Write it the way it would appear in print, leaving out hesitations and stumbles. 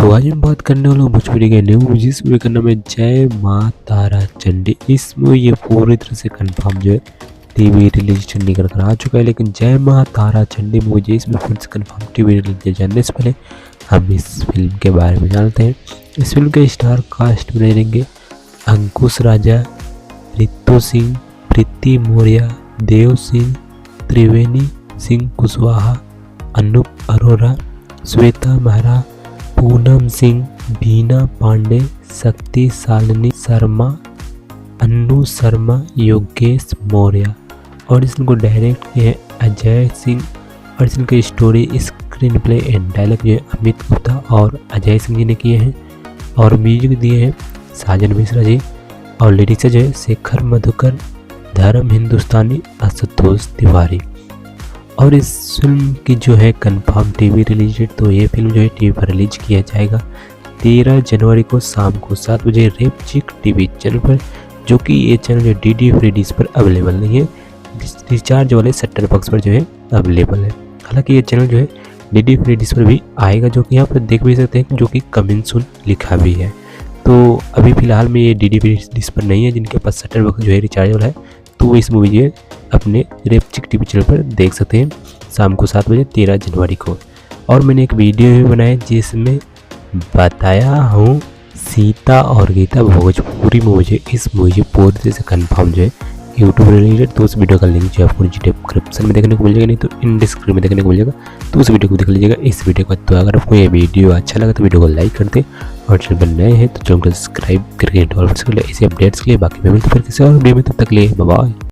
तो आज हम बात करने वाला हूँ भोजपुरी के न्यू मूवी जिस मूवी का नाम है जय माँ तारा चंडी। इस मूवी ये पूरी तरह से कंफर्म जो है टीवी रिलीज निकल कर आ चुका है, लेकिन जय माँ तारा चंडी मूवी जो इसमें फिर से कंफर्म टीवी रिलीज जानने से पहले हम इस फिल्म के बारे में जानते हैं। इस फिल्म के स्टार कास्ट में रहेंगे अंकुश राजा, रितु सिंह, प्रीति मौर्य, देव सिंह, त्रिवेणी सिंह कुशवाहा, अनूप अरोरा, श्वेता मेहरा, पूनम सिंह, बीना पांडे, शक्ति शालिनी शर्मा, अन्नू शर्मा, योगेश मौर्य। और इस फिल्म को डायरेक्ट किए हैं अजय सिंह। और इस फिल्म की story, screen play and dialogue जो है अमित गुप्ता और अजय सिंह जी ने किए हैं। और म्यूजिक दिए हैं साजन मिश्रा जी। और लिरिक्स जो है शेखर मधुकर, धर्म हिंदुस्तानी, आशुतोष तिवारी। और इस फिल्म की जो है कंफर्म टीवी रिलीज डेट, तो ये फिल्म जो है टीवी पर रिलीज किया जाएगा 13 जनवरी को शाम को 7 बजे रेपचिक टीवी चैनल पर, जो कि ये चैनल जो DD फ्री डिश पर अवेलेबल नहीं है, रिचार्ज वाले सेट टॉप बॉक्स पर जो है अवेलेबल है। हालांकि ये चैनल जो है DD फ्री डिश पर भी आएगा, जो कि यहाँ पर देख भी सकते हैं, जो कि कमिंग सून लिखा भी है। तो अभी फिलहाल में ये DD फ्री डिश पर नहीं है, जिनके पास सेट टॉप बॉक्स जो है रिचार्ज वाला है, तो इस मूवी जो है अपने रेपचिक टीवी चैनल पर देख सकते हैं शाम को 7 बजे 13 जनवरी को। और मैंने एक वीडियो भी बनाया जिसमें बताया हूँ सीता और गीता भोजपुरी मूवी जो इस मूवी जो पूरी तरह से कन्फर्म जो है यूट्यूब रिलेटेड, तो उस वीडियो का लिंक जो है आपको नीचे डिस्क्रिप्शन में देखने को मिल जाएगा, नहीं तो इन डिस्क्रिप्शन में देखने को मिल जाएगा। तो उस वीडियो को देख लीजिएगा इस वीडियो को। तो अगर आपको ये वीडियो अच्छा लगा तो वीडियो को लाइक कर दे, और चैनल पर नए हैं तो चैनल को सब्सक्राइब करके डॉल कर ले इसी अपडेट्स के लिए। बाकी मैं मिलते फिर किसी और वीडियो में, तब तक के लिए बाय बाय।